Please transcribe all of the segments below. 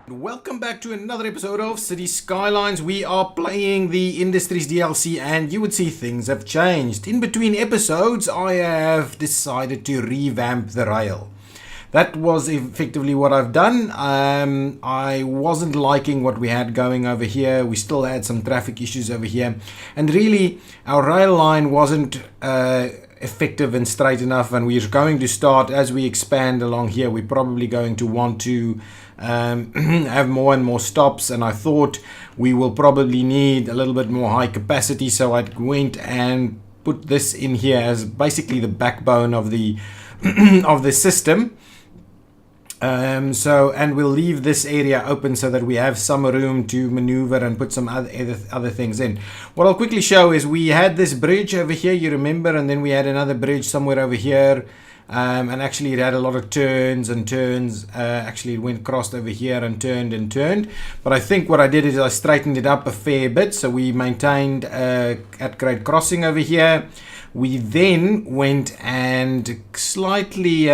Welcome back to another episode of Cities Skylines. We are playing the Industries DLC and you would see things have changed. In between episodes, I have decided to revamp the rail. That was effectively what I've done. I wasn't liking what we had going over here. We still had some traffic issues over here. And really, our rail line wasn't effective and straight enough, and we're going to start, as we expand along here, we're probably going to want to have more and more stops, and I thought we will probably need a little bit more high capacity, so I went and put this in here as basically the backbone of the of the system. And we'll leave this area open so that we have some room to maneuver and put some other things in. What I'll quickly show is we had this bridge over here, you remember, and then we had another bridge somewhere over here, and actually it had a lot of turns and turns. Actually it went crossed over here and turned, but I think what I did is I straightened it up a fair bit, so we maintained at grade crossing over here. We then went and slightly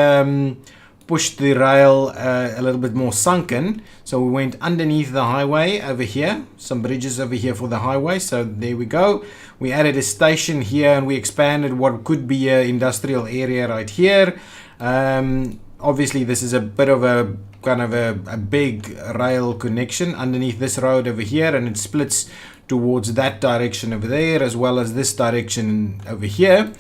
pushed the rail a little bit more sunken, so we went underneath the highway over here, some bridges over here for the highway, so there we go. We added a station here and we expanded what could be an industrial area right here. Obviously this is a bit of a kind of a big rail connection underneath this road over here, and it splits towards that direction over there as well as this direction over here.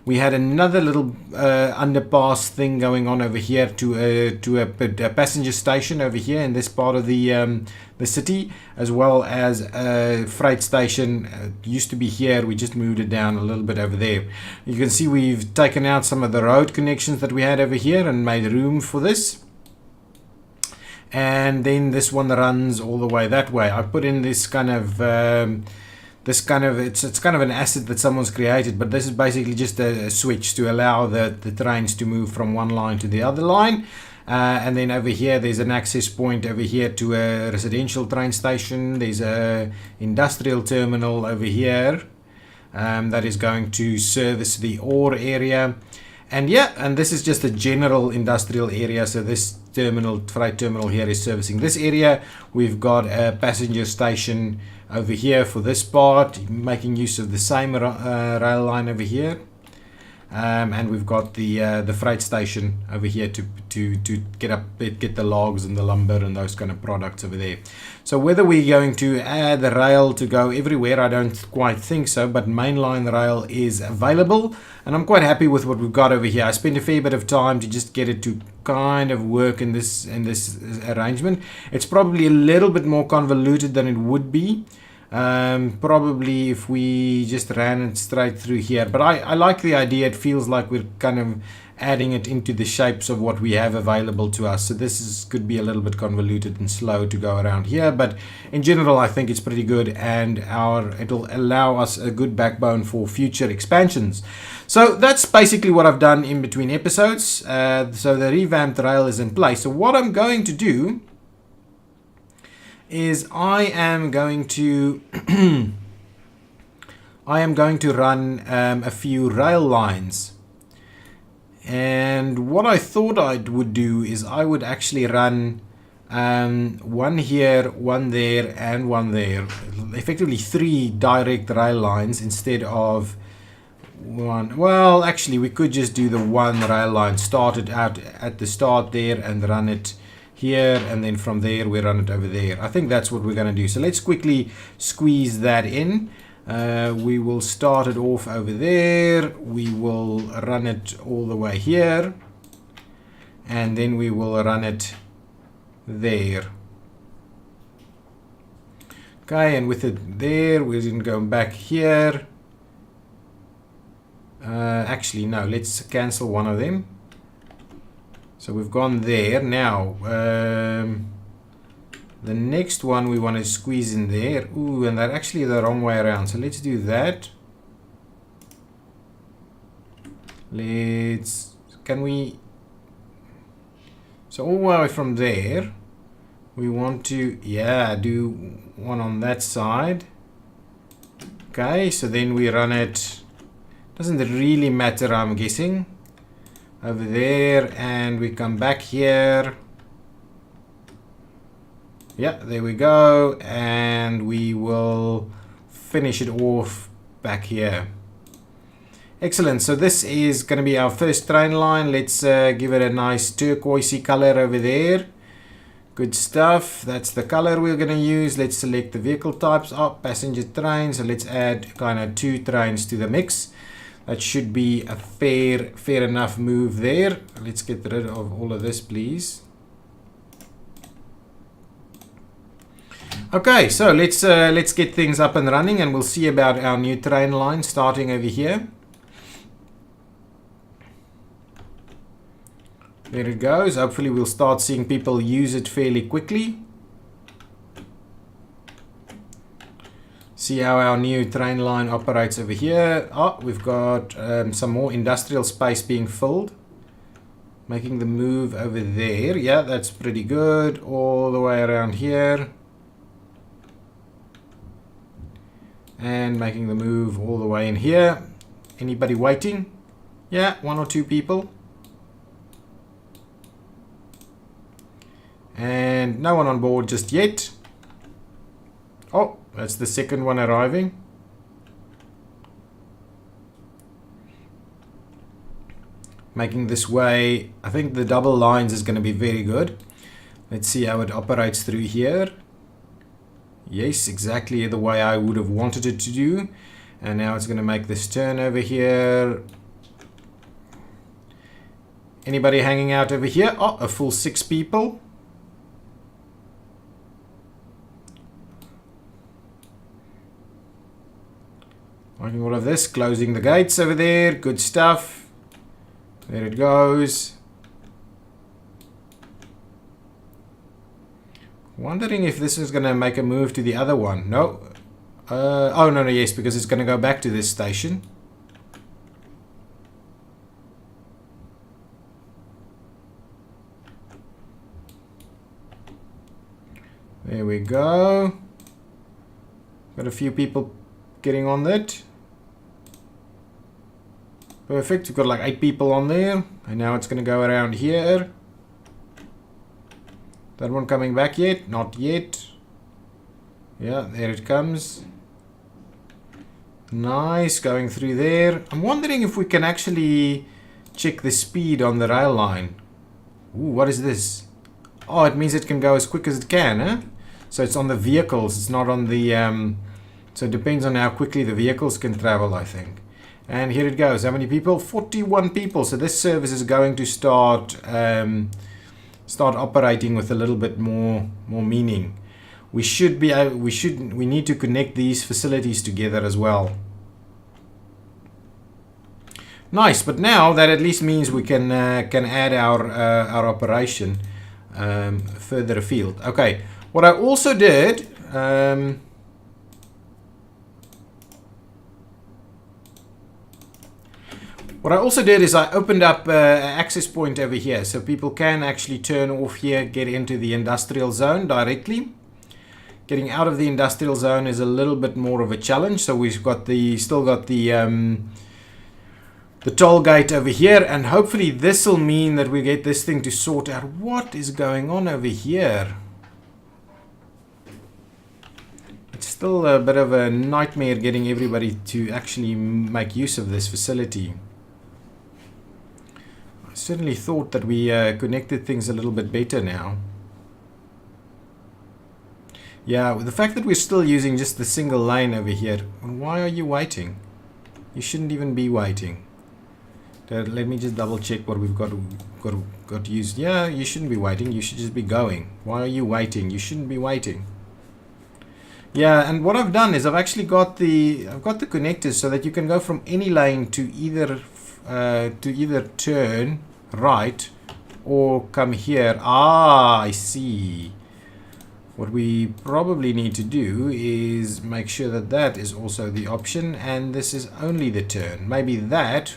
We had another little underpass thing going on over here to a passenger station over here in this part of the city, as well as a freight station. Used to be here, we just moved it down a little bit over there. You can see we've taken out some of the road connections that we had over here and made room for this. And then this one runs all the way that way. I put in this kind of it's kind of an asset that someone's created, but this is basically just a switch to allow the trains to move from one line to the other line. And then over here there's an access point over here to a residential train station. There's a industrial terminal over here that is going to service the ore area. And yeah, and this is just a general industrial area, so this freight terminal here is servicing this area. We've got a passenger station over here for this part, making use of the same rail line over here, and we've got the freight station over here to get the logs and the lumber and those kind of products over there. So whether we're going to add the rail to go everywhere, I don't quite think so, but mainline rail is available, and I'm quite happy with what we've got over here. I spent a fair bit of time to just get it to kind of work in this arrangement. It's probably a little bit more convoluted than it would be. Probably if we just ran it straight through here, but I like the idea. It feels like we're kind of adding it into the shapes of what we have available to us, so this could be a little bit convoluted and slow to go around here, but in general I think it's pretty good, and it'll allow us a good backbone for future expansions. So that's basically what I've done in between episodes. So the revamped rail is in place. So what I'm going to do is I am going to run a few rail lines, and what I thought I would do is I would actually run one here, one there, and one there, effectively 3 direct rail lines instead of one. Well, actually we could just do the one rail line, start it out at the start there and run it here, and then from there we run it over there. I think that's what we're going to do. So let's quickly squeeze that in. We will start it off over there. We will run it all the way here, and then we will run it there. Okay, and with it there, we're going to go back here. Actually, no, let's cancel one of them. So we've gone there. Now, the next one we want to squeeze in there. Ooh, and they're actually the wrong way around. So let's do that. So all the way from there, we want to, do one on that side. Okay, so then we run it. Doesn't really matter, I'm guessing. Over there, and we come back here. Yeah, there we go. And we will finish it off back here. Excellent. So this is going to be our first train line. Let's give it a nice turquoisey color over there. Good stuff. That's the color we're going to use. Let's select the vehicle types. Passenger trains. So let's add kind of 2 trains to the mix. That should be a fair enough move there. Let's get rid of all of this, please. Okay, so let's get things up and running, and we'll see about our new train line starting over here. There it goes. Hopefully we'll start seeing people use it fairly quickly. See how our new train line operates over here. Oh, we've got some more industrial space being filled. Making the move over there. Yeah, that's pretty good. All the way around here. And making the move all the way in here. Anybody waiting? Yeah, 1 or 2 people. And no one on board just yet. Oh, that's the second one arriving. Making this way. I think the double lines is going to be very good. Let's see how it operates through here. Yes, exactly the way I would have wanted it to do. And now it's going to make this turn over here. Anybody hanging out over here? Oh, a full 6 people. Making all of this, closing the gates over there. Good stuff. There it goes. Wondering if this is going to make a move to the other one. No. Oh, no, yes, because it's going to go back to this station. There we go. Got a few people getting on that. Perfect. We've got like 8 people on there. And now it's going to go around here. That one coming back yet? Not yet. Yeah, there it comes. Nice. Going through there. I'm wondering if we can actually check the speed on the rail line. Ooh, what is this? Oh, it means it can go as quick as it can, huh? So it's on the vehicles. It's not on the... so it depends on how quickly the vehicles can travel, I think. And here it goes. How many people? 41 people. So this service is going to start operating with a little bit more meaning. We need to connect these facilities together as well. Nice, but now that at least means we can add our operation further afield. Okay, what I also did. What I also did is I opened up an access point over here so people can actually turn off here, get into the industrial zone directly. Getting out of the industrial zone is a little bit more of a challenge, so we've got still got the toll gate over here, and hopefully this will mean that we get this thing to sort out what is going on over here. It's still a bit of a nightmare getting everybody to actually make use of this facility. I certainly thought that we connected things a little bit better now. Yeah, with the fact that we're still using just the single lane over here, why are you waiting? You shouldn't even be waiting. Let me just double check what we've got used. Yeah, you shouldn't be waiting. You should just be going. Why are you waiting? You shouldn't be waiting. Yeah, and what I've done is I've actually got the connectors so that you can go from any lane to either turn right or come here. Ah, I see. What we probably need to do is make sure that that is also the option and this is only the turn. Maybe that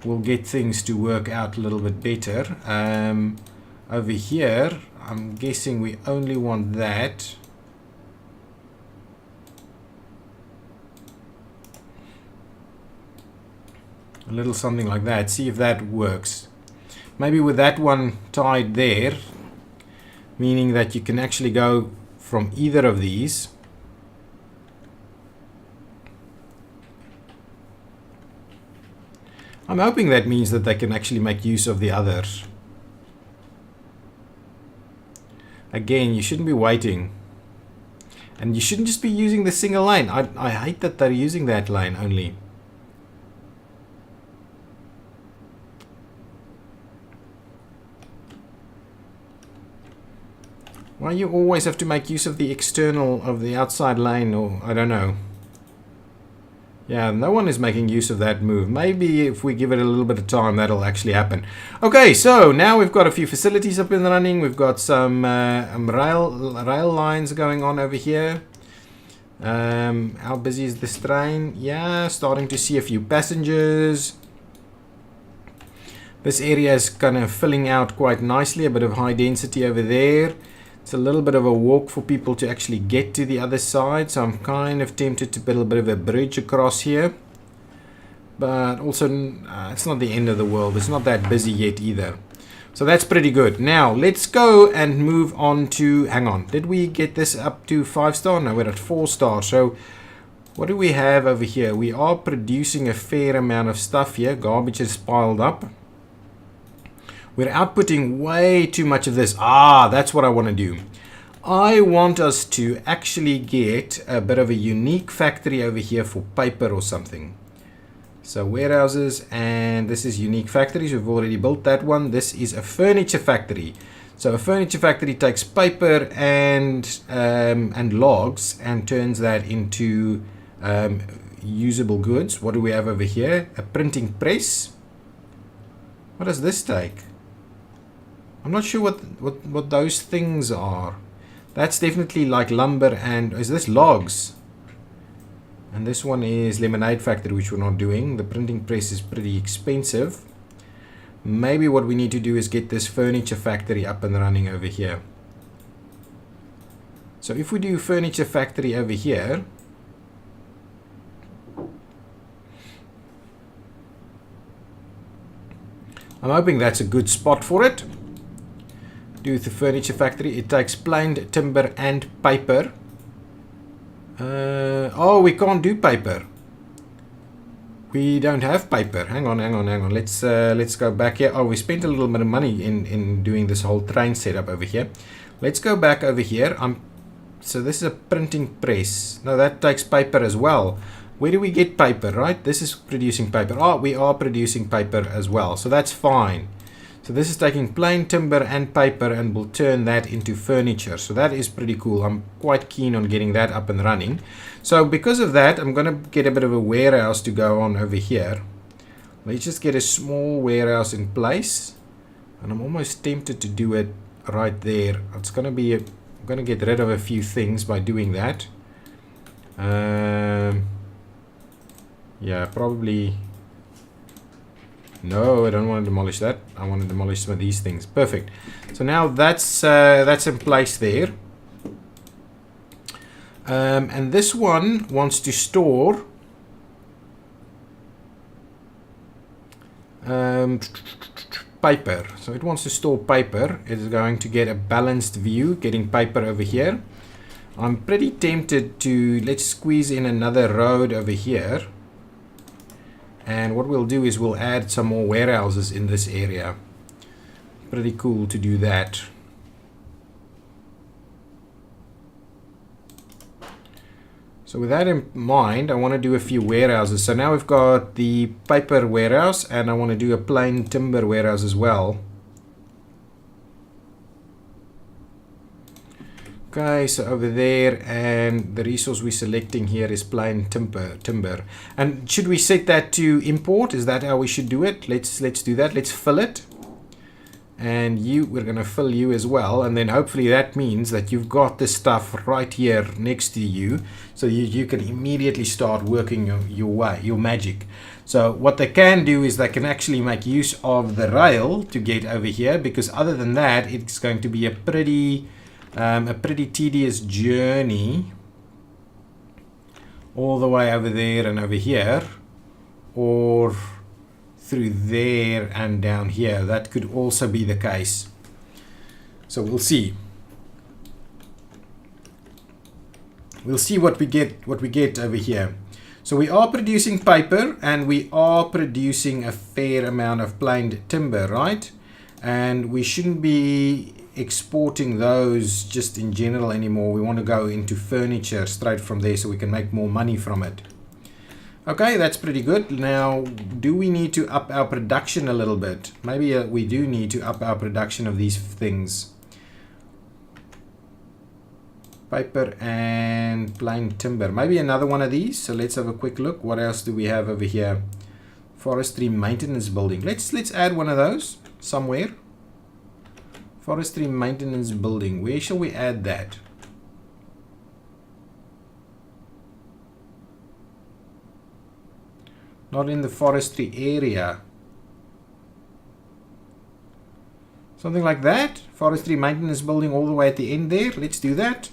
will get things to work out a little bit better. Over here, I'm guessing we only want that. A little something like that. See if that works. Maybe with that one tied there, meaning that you can actually go from either of these. I'm hoping that means that they can actually make use of the others. Again, you shouldn't be waiting. And you shouldn't just be using the single lane. I hate that they're using that lane only. Why you always have to make use of the external, of the outside lane, or I don't know. Yeah, no one is making use of that move. Maybe if we give it a little bit of time, that'll actually happen. Okay, so now we've got a few facilities up and running. We've got some rail lines going on over here. How busy is this train? Yeah, starting to see a few passengers. This area is kind of filling out quite nicely. A bit of high density over there. It's a little bit of a walk for people to actually get to the other side, so I'm kind of tempted to build a bit of a bridge across here. But also, it's not the end of the world. It's not that busy yet either. So that's pretty good. Now, let's go and move on to... Hang on. Did we get this up to 5-star? No, we're at 4-star. So, what do we have over here? We are producing a fair amount of stuff here. Garbage is piled up. We're outputting way too much of this. Ah, that's what I want to do. I want us to actually get a bit of a unique factory over here for paper or something. So warehouses, and this is unique factories. We've already built that one. This is a furniture factory. So a furniture factory takes paper and logs and turns that into usable goods. What do we have over here? A printing press. What does this take? I'm not sure what those things are. That's definitely like lumber, and is this logs? And this one is lemonade factory, which we're not doing. The printing press is pretty expensive. Maybe what we need to do is get this furniture factory up and running over here. So if we do furniture factory over here, I'm hoping that's a good spot for it. Do the furniture factory. It takes planed timber and paper. Oh, we can't do paper. We don't have paper. Hang on. Let's go back here. Oh, we spent a little bit of money in doing this whole train setup over here. Let's go back over here. So this is a printing press. No, that takes paper as well. Where do we get paper, right? This is producing paper. Oh, we are producing paper as well. So that's fine. So this is taking plain timber and paper and will turn that into furniture. So that is pretty cool. I'm quite keen on getting that up and running. So because of that, I'm going to get a bit of a warehouse to go on over here. Let's just get a small warehouse in place. And I'm almost tempted to do it right there. It's going to be... I'm going to get rid of a few things by doing that. Yeah, probably... No, I don't want to demolish that. I want to demolish some of these things. Perfect. So now that's in place there. And this one wants to store paper. So it wants to store paper. It is going to get a balanced view, getting paper over here. I'm pretty tempted to... Let's squeeze in another road over here. And what we'll do is we'll add some more warehouses in this area. Pretty cool to do that. So with that in mind, I want to do a few warehouses. So now we've got the paper warehouse, and I want to do a plain timber warehouse as well. Okay, so over there, and the resource we're selecting here is plain timber. And should we set that to import? Is that how we should do it? Let's do that. Let's fill it. And we're going to fill you as well. And then hopefully that means that you've got this stuff right here next to you. So you can immediately start working your magic. So what they can do is they can actually make use of the rail to get over here. Because other than that, it's going to be a pretty tedious journey all the way over there and over here, or through there and down here. That could also be the case. So we'll see. we'll see what we get over here. So we are producing paper and we are producing a fair amount of planed timber, right? And we shouldn't be exporting those just in general anymore. We want to go into furniture straight from there so we can make more money from it. Okay, that's pretty good. Now, do we need to up our production a little bit? Maybe we do need to up our production of these things. Paper and plain timber. Maybe another one of these. So let's have a quick look. What else do we have over here? Forestry maintenance building. Let's add one of those somewhere. Forestry maintenance building. Where shall we add that? Not in the forestry area. Something like that. Forestry maintenance building all the way at the end there. Let's do that.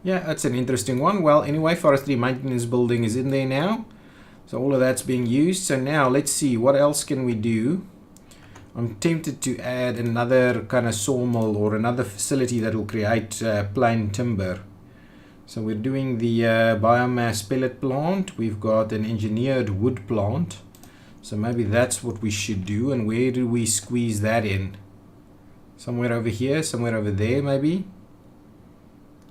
Yeah, that's an interesting one. Well, anyway, forestry maintenance building is in there now. So all of that's being used. So now let's see, what else can we do? I'm tempted to add another kind of sawmill or another facility that will create plain timber. So we're doing the biomass pellet plant. We've got an engineered wood plant. So maybe that's what we should do. And where do we squeeze that in? Somewhere over here, somewhere over there maybe.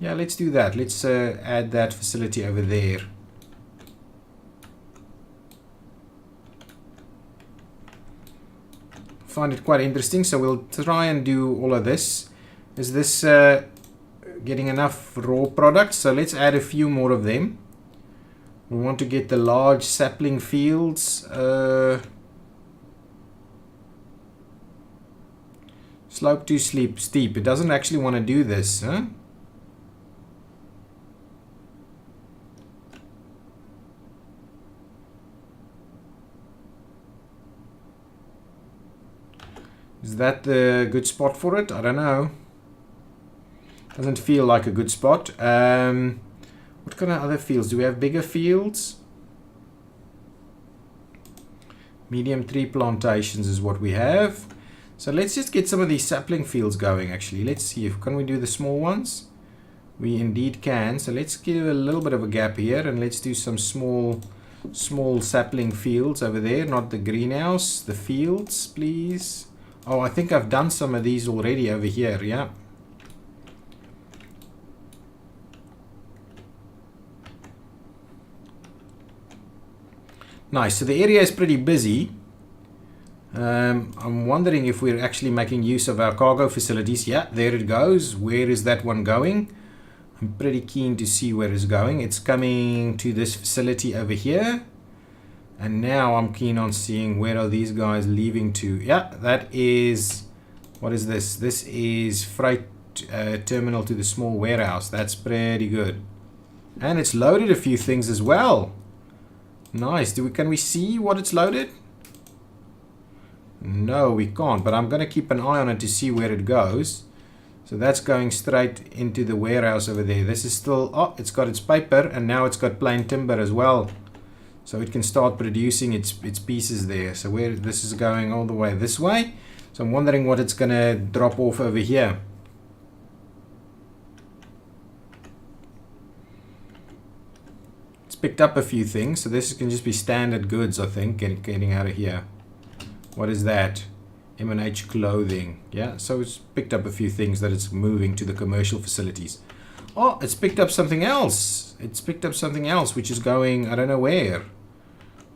Yeah, let's do that. Let's add that facility over there. Find it quite interesting, so we'll try and do all of this. Is this getting enough raw products? So let's add a few more of them. We want to get the large sapling fields. Slope too steep. It doesn't actually want to do this, huh? Is that the good spot for it? I don't know. Doesn't feel like a good spot. What kind of other fields? Do we have bigger fields? Medium tree plantations is what we have. So let's just get some of these sapling fields going actually. Let's see if can we do the small ones. We indeed can. So let's give a little bit of a gap here and let's do some small sapling fields over there. Not the greenhouse, the fields, please. Oh, I think I've done some of these already over here, yeah. Nice, so the area is pretty busy. I'm wondering if we're actually making use of our cargo facilities. Yeah, there it goes. Where is that one going? I'm pretty keen to see where it's going. It's coming to this facility over here. And now I'm keen on seeing where are these guys leaving to. Yeah, that is, what is this? This is freight terminal to the small warehouse. That's pretty good. And it's loaded a few things as well. Nice. Can we see what it's loaded? No, we can't, but I'm going to keep an eye on it to see where it goes. So that's going straight into the warehouse over there. This is still, oh, it's got its paper and now it's got plain timber as well. So it can start producing its pieces there. So where this is going all the way this way. So I'm wondering what it's going to drop off over here. It's picked up a few things. So this can just be standard goods, I think, getting out of here. What is that? M&H clothing. Yeah, so it's picked up a few things that it's moving to the commercial facilities. Oh, it's picked up something else. It's picked up something else, which is going, I don't know where.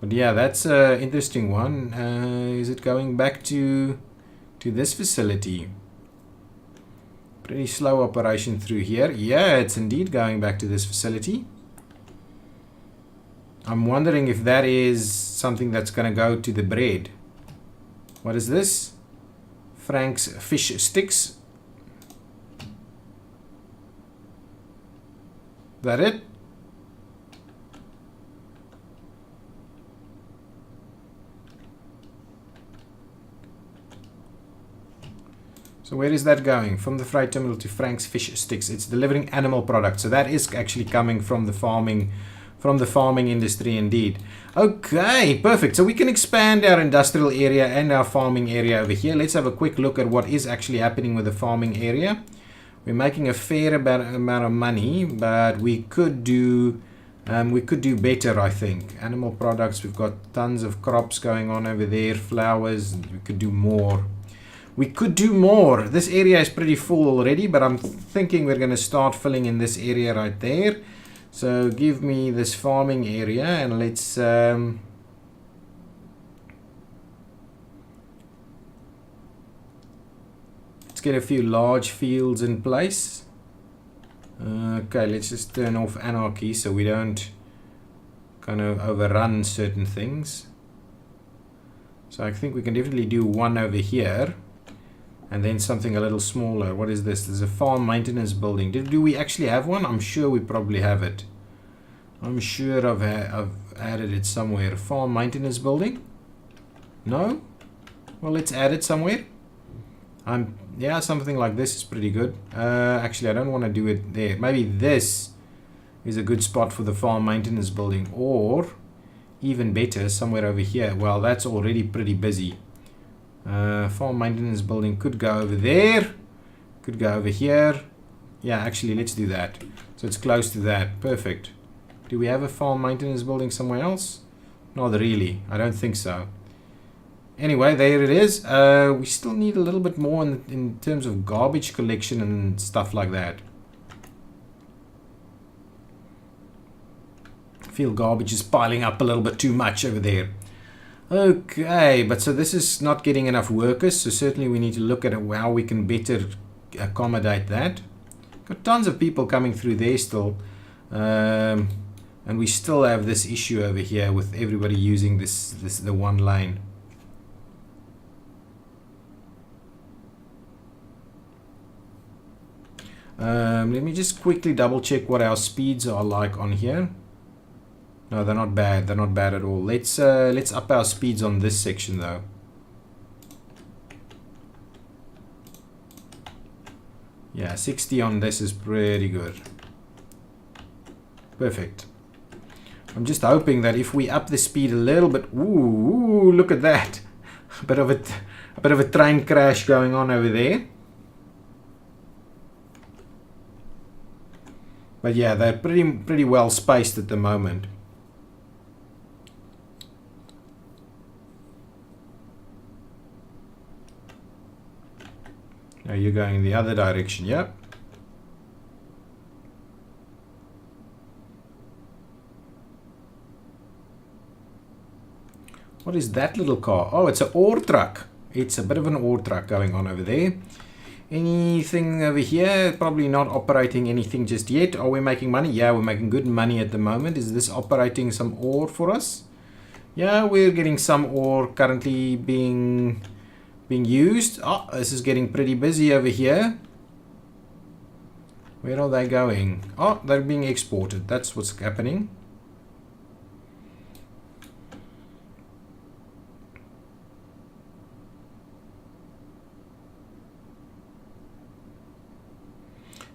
But yeah, that's an interesting one. Is it going back to this facility? Pretty slow operation through here. Yeah, it's indeed going back to this facility. I'm wondering if that is something that's going to go to the bread. What is this? Frank's fish sticks. That it? So where is that going? From the freight terminal to Frank's fish sticks. It's delivering animal products. So that is actually coming from the farming from the farming industry indeed. Okay, perfect. So we can expand our industrial area and our farming area over here. Let's have a quick look at what is actually happening with the farming area. We're making a fair amount of money, but we could do better, I think. Animal products, we've got tons of crops going on over there, flowers. We could do more. We could do more. This area is pretty full already, but I'm thinking we're going to start filling in this area right there. So give me this farming area and let's get a few large fields in place. Okay, let's just turn off anarchy so we don't kind of overrun certain things. So I think we can definitely do one over here and then something a little smaller. What is this? There's a farm maintenance building. Do we actually have one? I'm sure we probably have it. I'm sure I've added it somewhere. Farm maintenance building? No? Well, let's add it somewhere. Yeah, something like this is pretty good. Actually, I don't want to do it there. Maybe this is a good spot for the farm maintenance building, or even better, somewhere over here. Well, that's already pretty busy. Farm maintenance building could go over there, could go over here. Yeah, actually, let's do that. So it's close to that. Perfect. Do we have a farm maintenance building somewhere else? Not really. I don't think so. Anyway, there it is. We still need a little bit more in terms of garbage collection and stuff like that. I feel garbage is piling up a little bit too much over there. Okay, but so this is not getting enough workers, so certainly we need to look at how we can better accommodate that. Got tons of people coming through there still. And we still have this issue over here with everybody using the one lane. Let me just quickly double check what our speeds are like on here. No, they're not bad. They're not bad at all. Let's up our speeds on this section though. Yeah, 60 on this is pretty good. Perfect. I'm just hoping that if we up the speed a little bit, ooh, look at that. A bit of a train crash going on over there. But yeah, they're pretty well spaced at the moment. Now you're going in the other direction, yep. What is that little car? Oh, it's an ore truck. It's a bit of an ore truck going on over there. Anything over here? Probably not operating anything just yet. Are we making money? Yeah, we're making good money at the moment. Is this operating some ore for us? Yeah, we're getting some ore currently being used. Oh, this is getting pretty busy over here. Where are they going? Oh, they're being exported. That's what's happening.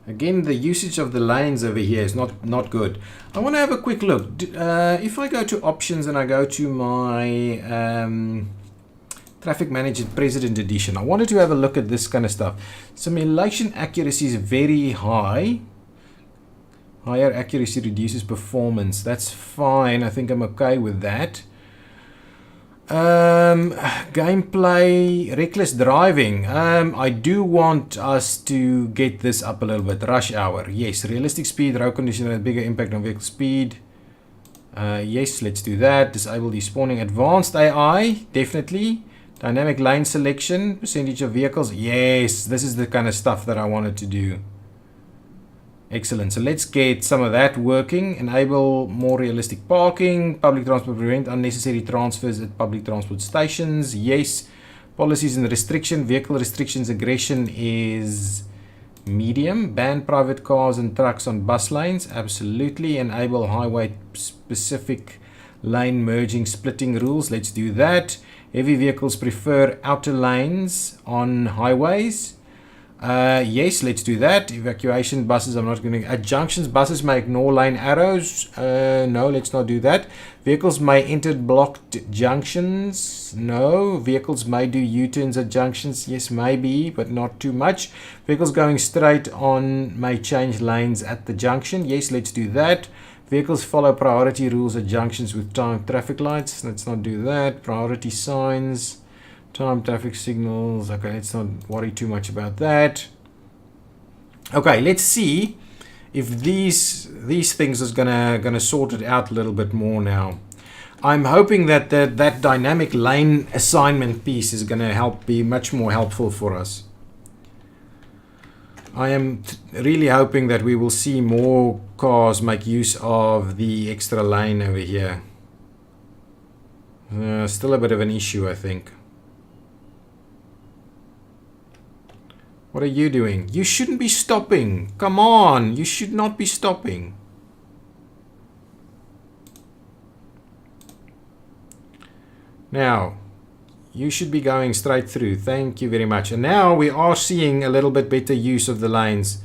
Again, the usage of the lanes over here is not good. I want to have a quick look. If I go to options and I go to my Traffic Manager President Edition, I wanted to have a look at this kind of stuff. Simulation accuracy is very high. Higher accuracy reduces performance. That's fine. I think I'm okay with that. Gameplay, reckless driving. I do want us to get this up a little bit. Rush hour, yes. Realistic speed, road condition has bigger impact on vehicle speed. Yes, let's do that. Disable despawning. Advanced AI, definitely. Dynamic lane selection, percentage of vehicles. Yes, this is the kind of stuff that I wanted to do. Excellent. So let's get some of that working. Enable more realistic parking. Public transport, prevent unnecessary transfers at public transport stations. Yes. Policies and restriction. Vehicle restrictions aggression is medium. Ban private cars and trucks on bus lanes. Absolutely. Enable highway specific lane merging splitting rules. Let's do that. Heavy vehicles prefer outer lanes on highways. Yes, let's do that. Evacuation buses, I'm not going to... junctions, buses may ignore lane arrows. No, let's not do that. Vehicles may enter blocked junctions. No. Vehicles may do U-turns at junctions. Yes, maybe, but not too much. Vehicles going straight on may change lanes at the junction. Yes, let's do that. Vehicles follow priority rules at junctions with timed traffic lights. Let's not do that. Priority signs. Time traffic signals. Okay, let's not worry too much about that. Okay, let's see if these things is gonna sort it out a little bit more now. I'm hoping that that dynamic lane assignment piece is gonna be much more helpful for us. I am really hoping that we will see more cars make use of the extra lane over here. Still a bit of an issue, I think. What are you doing? You shouldn't be stopping. Come on. You should not be stopping. Now, you should be going straight through. Thank you very much. And now we are seeing a little bit better use of the lanes.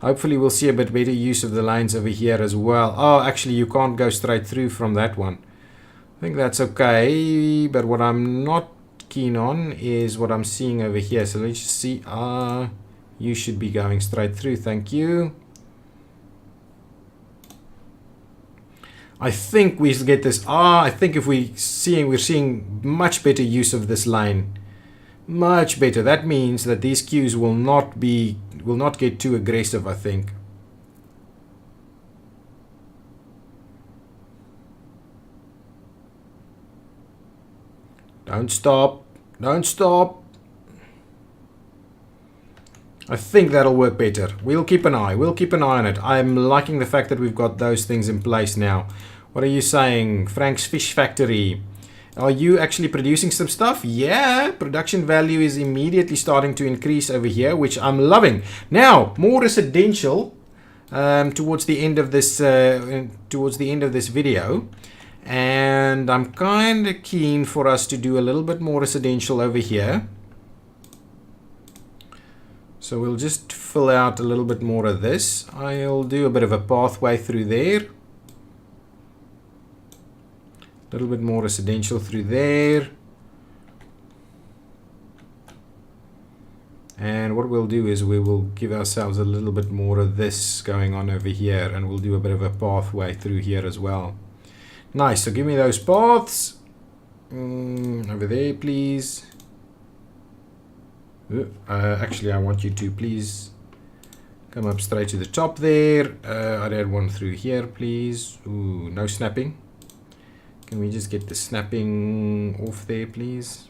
Hopefully we'll see a bit better use of the lanes over here as well. Oh, actually you can't go straight through from that one. I think that's okay. But what I'm not keen on is what I'm seeing over here. So let's just see. You should be going straight through. Thank you. I think we get this. I think if we're seeing much better use of this lane. Much better. That means that these queues will not get too aggressive, I think. Don't stop. Don't stop. I think that'll work better. We'll keep an eye. We'll keep an eye on it. I'm liking the fact that we've got those things in place now. What are you saying? Frank's Fish Factory. Are you actually producing some stuff? Yeah, production value is immediately starting to increase over here, which I'm loving. Now, more residential towards the end of this video. And I'm kind of keen for us to do a little bit more residential over here. So we'll just fill out a little bit more of this. I'll do a bit of a pathway through there. A little bit more residential through there. And what we'll do is we will give ourselves a little bit more of this going on over here. And we'll do a bit of a pathway through here as well. Nice, so give me those paths. Over there, please. Actually, I want you to please come up straight to the top there. I'd add one through here, please. Ooh, no snapping. Can we just get the snapping off there, please?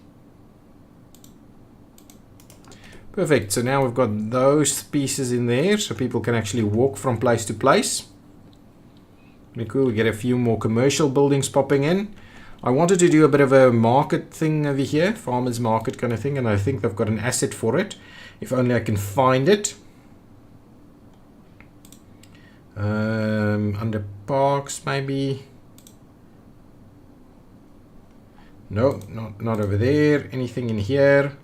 Perfect. So now we've got those pieces in there so people can actually walk from place to place. Pretty cool. We get a few more commercial buildings popping in. I wanted to do a bit of a market thing over here, farmers market kind of thing, and I think they've got an asset for it. If only I can find it. Under parks, maybe. No, not over there. Anything in here?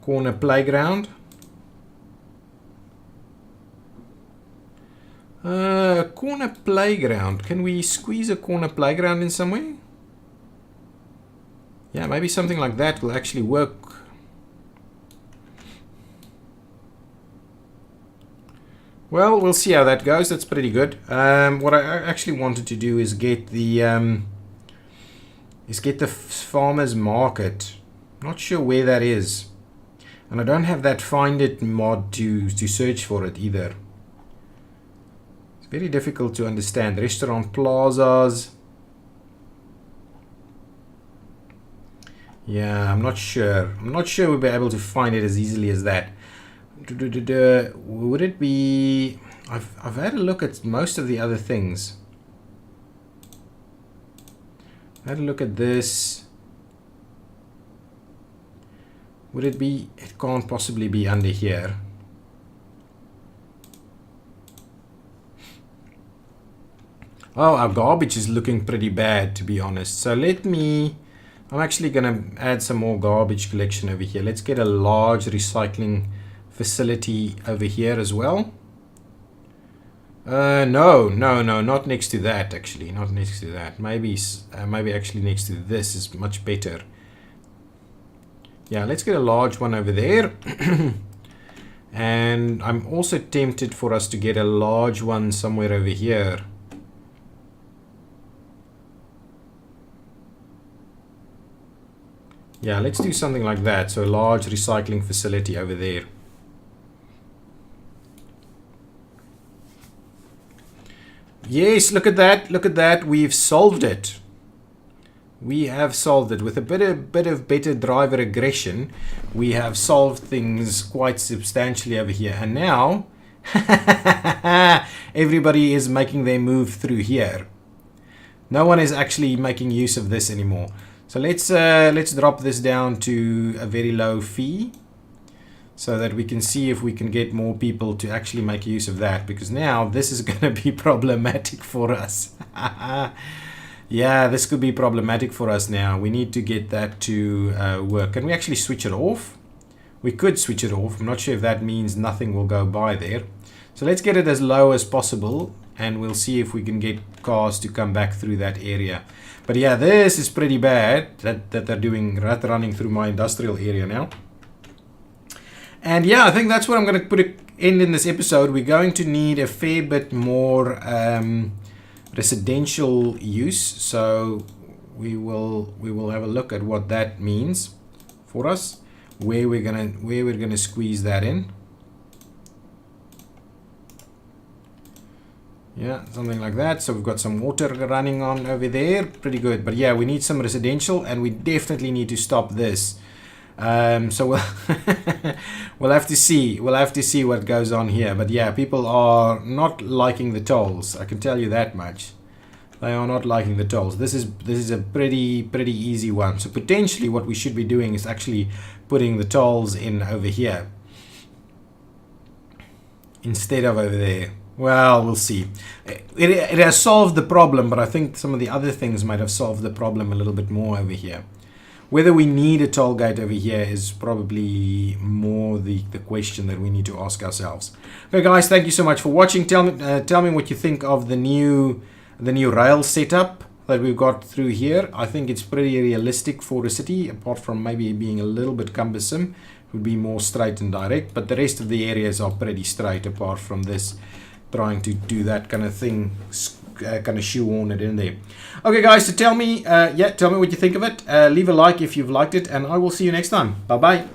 Corner playground. Corner playground. Can we squeeze a corner playground in somewhere? Yeah, maybe something like that will actually work. Well, we'll see how that goes. That's pretty good. What I actually wanted to do is get the farmers market. Not sure where that is, and I don't have that find it mod to search for it either. Very difficult to understand. Restaurant plazas. Yeah, I'm not sure. I'm not sure we'll be able to find it as easily as that. Would it be... I've had a look at most of the other things. I had a look at this. Would it be... It can't possibly be under here. Oh, our garbage is looking pretty bad, to be honest. So let me I'm actually going to add some more garbage collection over here. Let's get a large recycling facility over here as well. No, not next to that, actually. Not next to that. Maybe actually next to this is much better. Yeah, let's get a large one over there. And I'm also tempted for us to get a large one somewhere over here. Yeah, let's do something like that. So a large recycling facility over there. Yes, look at that. Look at that. We've solved it. We have solved it. With a bit of better driver aggression, we have solved things quite substantially over here. And now, everybody is making their move through here. No one is actually making use of this anymore. So let's drop this down to a very low fee, so that we can see if we can get more people to actually make use of that, because now this is going to be problematic for us. Yeah, this could be problematic for us now. We need to get that to work. Can we actually switch it off? We could switch it off. I'm not sure if that means nothing will go by there. So let's get it as low as possible, and we'll see if we can get cars to come back through that area. But yeah, this is pretty bad that they're doing running through my industrial area now. And yeah, I think that's what I'm going to put an end in this episode. We're going to need a fair bit more residential use, so we will have a look at what that means for us, where we're gonna squeeze that in. Yeah, something like that. So we've got some water running on over there, pretty good. But yeah, we need some residential, and we definitely need to stop this. So we'll we'll have to see what goes on here. But yeah, people are not liking the tolls. I can tell you that much. They are not liking the tolls. This is a pretty easy one. So potentially what we should be doing is actually putting the tolls in over here instead of over there. Well, we'll see. It has solved the problem, but I think some of the other things might have solved the problem a little bit more over here. Whether we need a toll gate over here is probably more the question that we need to ask ourselves. Okay, guys, thank you so much for watching. Tell me what you think of the new rail setup that we've got through here. I think it's pretty realistic for a city, apart from maybe being a little bit cumbersome. It would be more straight and direct, but the rest of the areas are pretty straight, apart from this trying to do that kind of thing, kind of shoehorn it in there. Okay, guys, so tell me what you think of it. Leave a like if you've liked it, and I will see you next time. Bye bye.